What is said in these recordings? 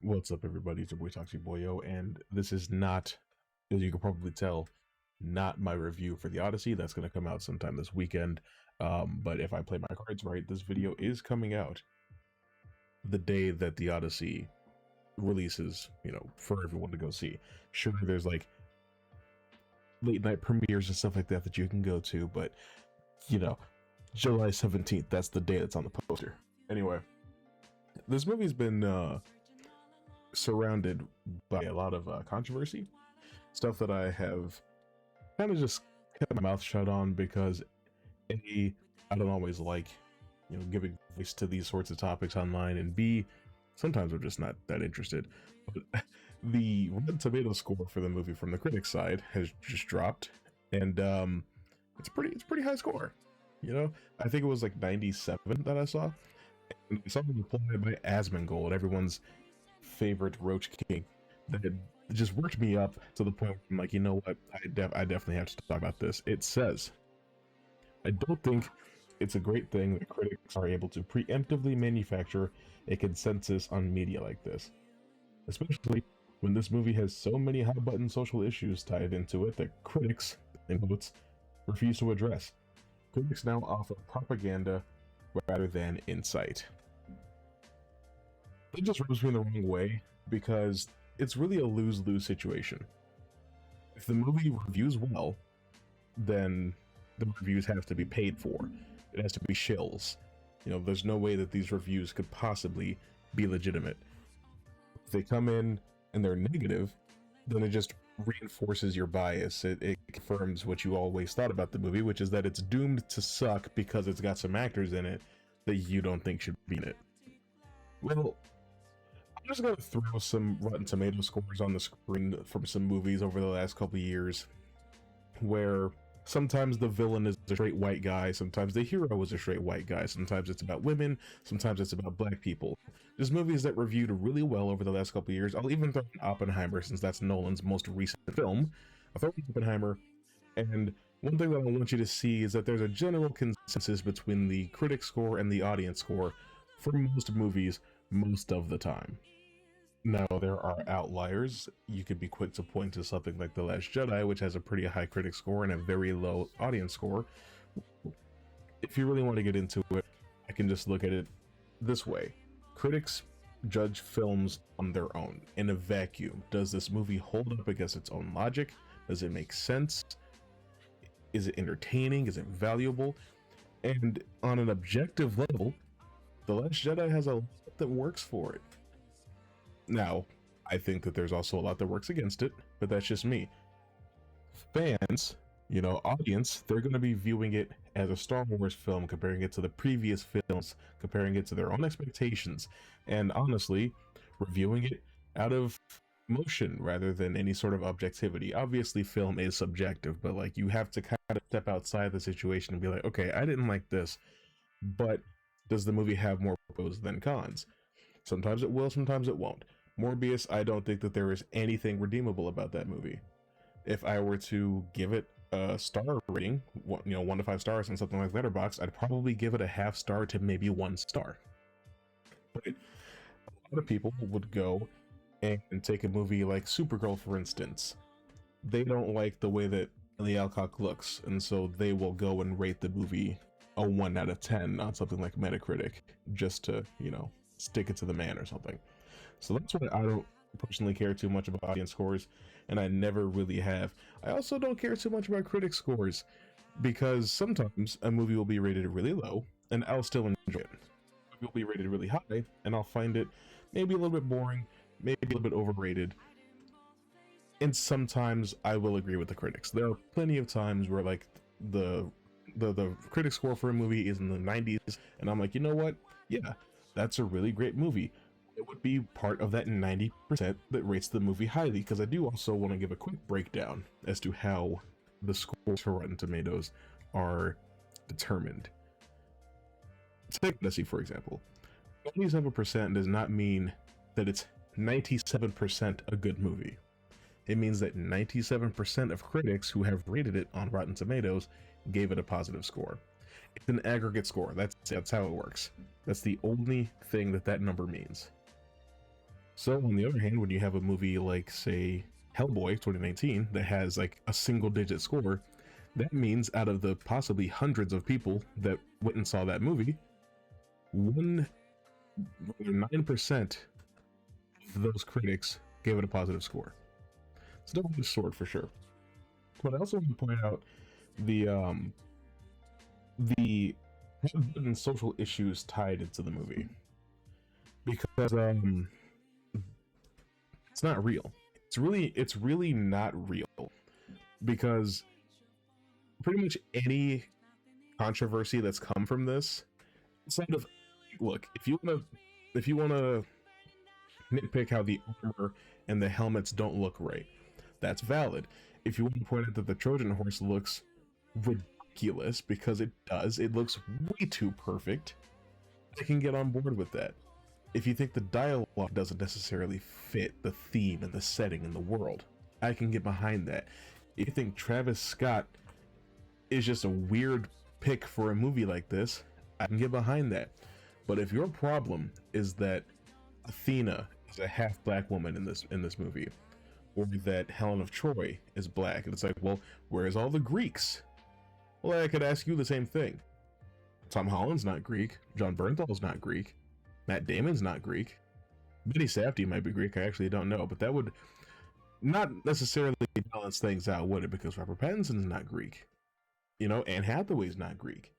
What's up, everybody? It's your boy Toxic Boyo, and this is not, as you can probably tell, not my review for the Odyssey. That's going to come out sometime this weekend. But if I play my cards right, this video is coming out the day that the Odyssey releases, for everyone to go see. Sure, there's like late night premieres and stuff like that that you can go to, but July 17th, that's the day that's on the poster. Anyway, this movie's been surrounded by a lot of controversy, stuff that I have kind of just kept my mouth shut on because A, I don't always like giving voice to these sorts of topics online, and B, sometimes I'm just not that interested. But the Rotten Tomato score for the movie from the critics side has just dropped, and it's pretty high score. I think it was like 97 that I saw, and something applied by Asmongold, everyone's favorite Roach King, that it just worked me up to the point where I'm like, you know what, I definitely have to talk about this. It says, I don't think it's a great thing that critics are able to preemptively manufacture a consensus on media like this, especially when this movie has so many hot-button social issues tied into it that critics, in quotes, refuse to address. Critics now offer propaganda rather than insight. It just rubs me the wrong way because it's really a lose-lose situation. If the movie reviews well, then the reviews have to be paid for. It has to be shills. There's no way that these reviews could possibly be legitimate. If they come in and they're negative, then it just reinforces your bias. It confirms what you always thought about the movie, which is that it's doomed to suck because it's got some actors in it that you don't think should be in it. Well, I'm just going to throw some Rotten Tomato scores on the screen from some movies over the last couple years, where sometimes the villain is a straight white guy, sometimes the hero is a straight white guy, sometimes it's about women, sometimes it's about black people. There's movies that reviewed really well over the last couple years. I'll even throw in Oppenheimer, since that's Nolan's most recent film. I'll throw in Oppenheimer, and one thing that I want you to see is that there's a general consensus between the critic score and the audience score for most movies most of the time. Now, there are outliers. You could be quick to point to something like The Last Jedi, which has a pretty high critic score and a very low audience score. If you really want to get into it, I can just look at it this way. Critics judge films on their own, in a vacuum. Does this movie hold up against its own logic? Does it make sense? Is it entertaining? Is it valuable? And on an objective level, The Last Jedi has a lot that works for it. Now, I think that there's also a lot that works against it, but that's just me. Fans, audience, they're going to be viewing it as a Star Wars film, comparing it to the previous films, comparing it to their own expectations, and honestly, reviewing it out of emotion rather than any sort of objectivity. Obviously, film is subjective, but you have to kind of step outside the situation and be like, okay, I didn't like this, but does the movie have more pros than cons? Sometimes it will, sometimes it won't. Morbius, I don't think that there is anything redeemable about that movie. If I were to give it a star rating, 1 to 5 stars on something like Letterboxd, I'd probably give it a half star to maybe 1 star. But a lot of people would go and take a movie like Supergirl, for instance. They don't like the way that Ellie Alcock looks, and so they will go and rate the movie a 1 out of 10 on something like Metacritic, just to, stick it to the man or something. So that's why I don't personally care too much about audience scores, and I never really have. I also don't care too much about critic scores, because sometimes a movie will be rated really low, and I'll still enjoy it. It will be rated really high, and I'll find it maybe a little bit boring, maybe a little bit overrated. And sometimes I will agree with the critics. There are plenty of times where the critic score for a movie is in the 90s, and I'm like, you know what? Yeah, that's a really great movie. It would be part of that 90% that rates the movie highly, because I do also want to give a quick breakdown as to how the scores for Rotten Tomatoes are determined. Take Odyssey, for example. 97% does not mean that it's 97% a good movie. It means that 97% of critics who have rated it on Rotten Tomatoes gave it a positive score. It's an aggregate score. That's how it works. That's the only thing that number means. So on the other hand, when you have a movie like, say, Hellboy 2019 that has like a single digit score, that means out of the possibly hundreds of people that went and saw that movie, 9% of those critics gave it a positive score. It's a double-edged sword for sure. But I also want to point out the and social issues tied into the movie, because it's not real. It's really not real, because pretty much any controversy that's come from this, sort of, look, if you want to nitpick how the armor and the helmets don't look right, that's valid. If you want to point out that the Trojan horse looks ridiculous, because it does, it looks way too perfect, I can get on board with that. If you think the dialogue doesn't necessarily fit the theme and the setting and the world, I can get behind that. If you think Travis Scott is just a weird pick for a movie like this, I can get behind that. But if your problem is that Athena is a half black woman in this movie, or that Helen of Troy is black, and it's like, well, where's all the Greeks? Well, I could ask you the same thing. Tom Holland's not Greek. John Bernthal's not Greek. Matt Damon's not Greek. Betty Safdie might be Greek. I actually don't know, but that would not necessarily balance things out, would it? Because Robert Pattinson's not Greek. You know, Anne Hathaway's not Greek.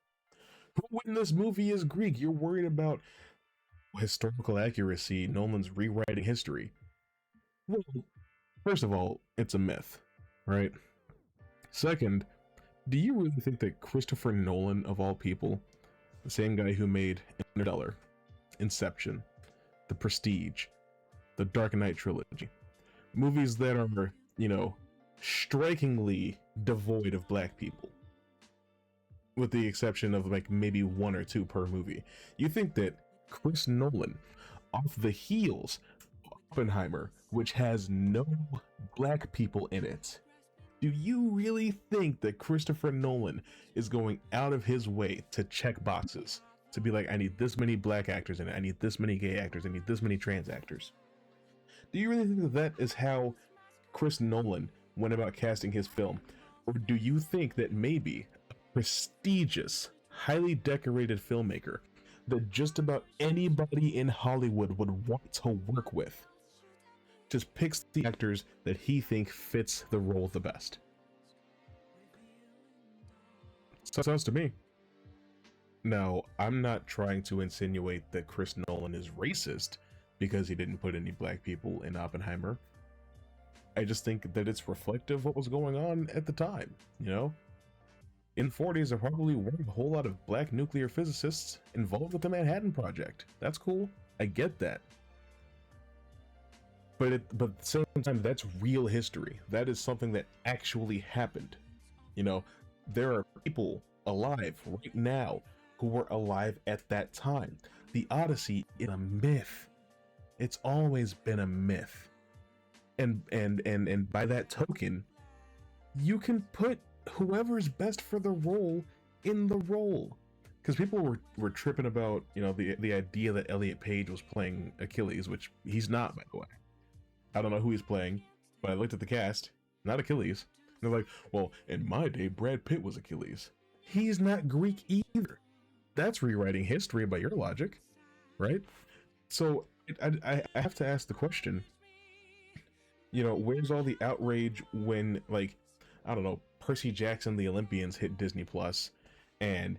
Who in this movie is Greek? You're worried about historical accuracy, Nolan's rewriting history. Well, first of all, it's a myth, right? Second, do you really think that Christopher Nolan, of all people, the same guy who made Interstellar, Inception, The Prestige, the Dark Knight trilogy, movies that are, you know, strikingly devoid of black people, with the exception of like maybe one or two per movie, you think that Chris Nolan, off the heels of Oppenheimer, which has no black people in it, do you really think that Christopher Nolan is going out of his way to check boxes, to be like, I need this many black actors in it, I need this many gay actors, I need this many trans actors? Do you really think that that is how Chris Nolan went about casting his film? Or do you think that maybe a prestigious, highly decorated filmmaker that just about anybody in Hollywood would want to work with just picks the actors that he thinks fits the role the best? So sounds to me. Now, I'm not trying to insinuate that Chris Nolan is racist because he didn't put any black people in Oppenheimer. I just think that it's reflective of what was going on at the time, you know? In the 40s, there probably weren't a whole lot of black nuclear physicists involved with the Manhattan Project. That's cool. I get that. But at the same time, that's real history. That is something that actually happened. You know, there are people alive right now who were alive at that time. The Odyssey is a myth. It's always been a myth. And by that token, you can put whoever's best for the role in the role. Because people were tripping about, you know, the idea that Elliot Page was playing Achilles, which he's not, by the way. I don't know who he's playing, but I looked at the cast, not Achilles. And they're like, well, in my day, Brad Pitt was Achilles. He's not Greek either. That's rewriting history by your logic, right? So I have to ask the question, you know, where's all the outrage when, like, I don't know, Percy Jackson, The Olympians hit Disney Plus, and,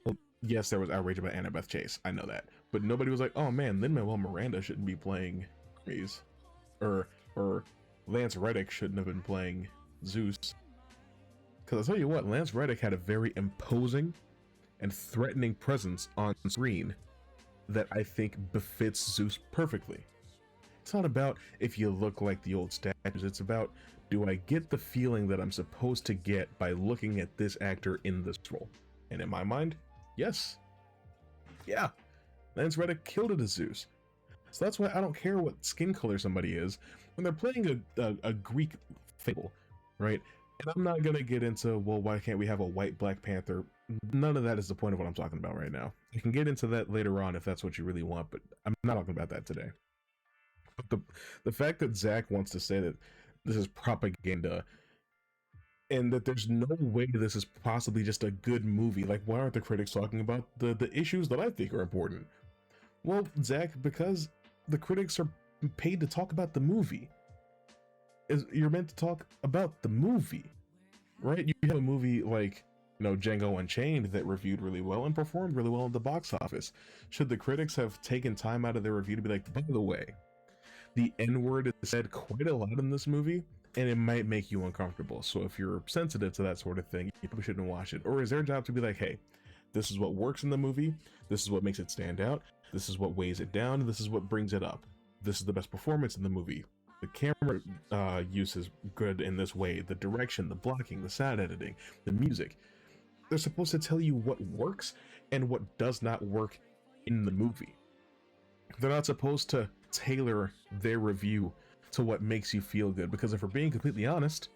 well, yes, there was outrage about Annabeth Chase, I know that, but nobody was like, oh man, Lin-Manuel Miranda shouldn't be playing Hermes, or Lance Reddick shouldn't have been playing Zeus. Because I'll tell you what, Lance Reddick had a very imposing and threatening presence on screen that I think befits Zeus perfectly. It's not about if you look like the old statues, it's about, do I get the feeling that I'm supposed to get by looking at this actor in this role? And in my mind, yes. Yeah, Lance Reddick killed it as Zeus. So that's why I don't care what skin color somebody is when they're playing a Greek fable, right? And I'm not going to get into, well, why can't we have a white Black Panther? None of that is the point of what I'm talking about right now. I can get into that later on if that's what you really want, but I'm not talking about that today. The fact that Zach wants to say that this is propaganda and that there's no way this is possibly just a good movie. Like, why aren't the critics talking about the issues that I think are important? Well, Zach, because the critics are paid to talk about the movie. You're meant to talk about the movie, right? You have a movie like, Django Unchained that reviewed really well and performed really well in the box office. Should the critics have taken time out of their review to be like, by the way, the N-word is said quite a lot in this movie, and it might make you uncomfortable. So if you're sensitive to that sort of thing, you probably shouldn't watch it. Or is their job to be like, hey, this is what works in the movie, this is what makes it stand out, this is what weighs it down, this is what brings it up, this is the best performance in the movie, the camera use is good in this way, the direction, the blocking, the sound editing, the music. They're supposed to tell you what works and what does not work in the movie. They're not supposed to tailor their review to what makes you feel good, because if we're being completely honest,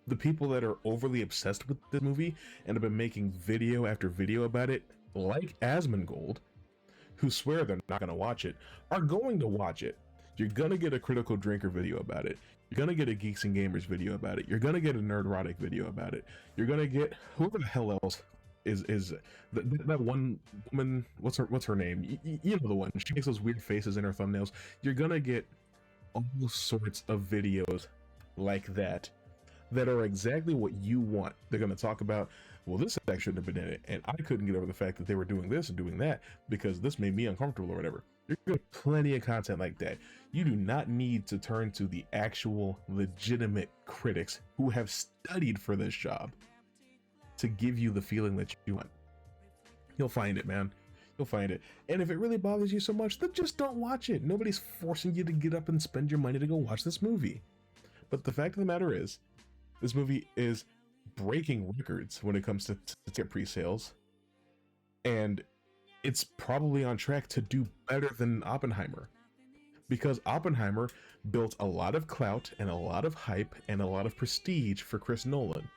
the people that are overly obsessed with the movie and have been making video after video about it, like Asmongold, who swear they're not going to watch it, are going to watch it. You're going to get a Critical Drinker video about it. You're going to get a Geeks and Gamers video about it. You're going to get a Nerdrotic video about it. You're going to get whoever the hell else is that one woman, what's her name? You know the one. She makes those weird faces in her thumbnails. You're going to get all sorts of videos like that are exactly what you want. They're going to talk about, well, this act shouldn't have been in it, and I couldn't get over the fact that they were doing this and doing that because this made me uncomfortable or whatever. You're going to get plenty of content like that. You do not need to turn to the actual legitimate critics who have studied for this job to give you the feeling that you want. You'll find it, man. You'll find it. And if it really bothers you so much, then just don't watch it. Nobody's forcing you to get up and spend your money to go watch this movie. But the fact of the matter is, this movie is breaking records when it comes to ticket pre-sales, and it's probably on track to do better than Oppenheimer, because Oppenheimer built a lot of clout and a lot of hype and a lot of prestige for Chris Nolan.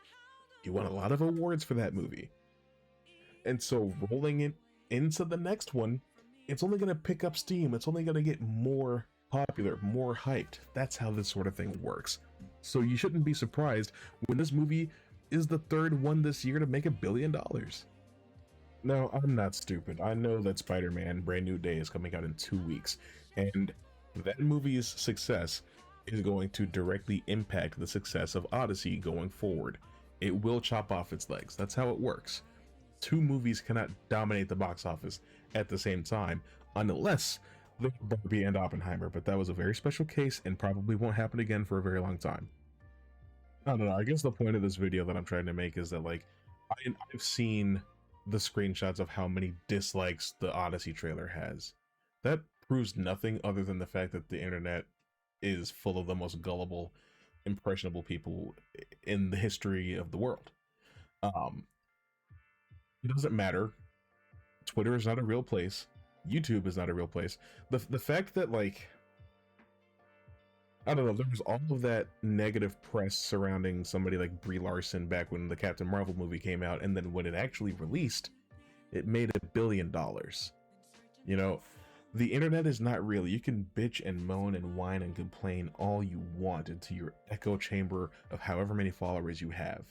He won a lot of awards for that movie, and so rolling it into the next one, it's only going to pick up steam. It's only going to get more popular, more hyped. That's how this sort of thing works. So you shouldn't be surprised when this movie is the third one this year to make $1 billion. Now, I'm not stupid. I know that Spider-Man Brand New Day is coming out in 2 weeks, and that movie's success is going to directly impact the success of Odyssey going forward. It will chop off its legs. That's how it works. Two movies cannot dominate the box office at the same time unless they're Barbie and Oppenheimer, but that was a very special case and probably won't happen again for a very long time. I don't know. I guess the point of this video that I'm trying to make is that, like, I've seen the screenshots of how many dislikes the Odyssey trailer has. That proves nothing other than the fact that the internet is full of the most gullible, impressionable people in the history of the world. It doesn't matter. Twitter is not a real place. YouTube is not a real place. The fact that, like, I don't know, there was all of that negative press surrounding somebody like Brie Larson back when the Captain Marvel movie came out, and then when it actually released, it made $1 billion. You know, the internet is not real. You can bitch and moan and whine and complain all you want into your echo chamber of however many followers you have,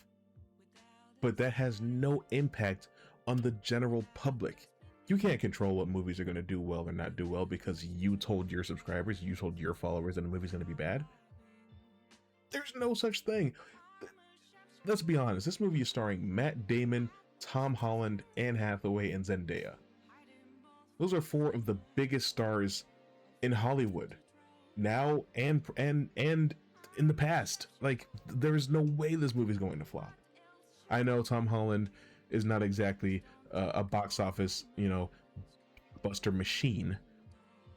but that has no impact on the general public. You can't control what movies are going to do well or not do well because you told your subscribers, you told your followers that a movie's going to be bad. There's no such thing. Let's be honest, this movie is starring Matt Damon, Tom Holland, Anne Hathaway, and Zendaya. Those are four of the biggest stars in Hollywood now and in the past. Like, there's no way this movie's going to flop. I know Tom Holland is not exactly a box office, buster machine,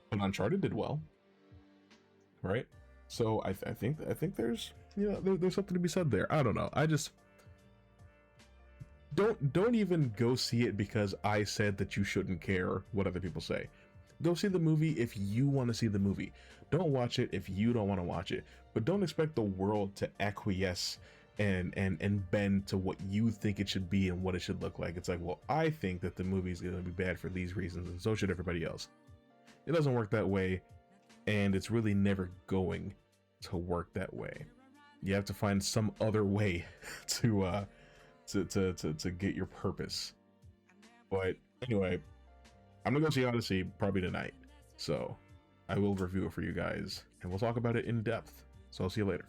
but Uncharted did well, right? So I think there's there's something to be said there. I don't know. I just don't even go see it because I said that you shouldn't care what other people say. Go see the movie if you want to see the movie. Don't watch it if you don't want to watch it. But don't expect the world to acquiesce and bend to what you think it should be and what it should look like. It's like, well, I think that the movie is going to be bad for these reasons, and so should everybody else. It doesn't work that way. and it's really never going to work that way. You have to find some other way to get your purpose. But anyway, I'm gonna go see Odyssey probably tonight, so I will review it for you guys, and we'll talk about it in depth. So I'll see you later.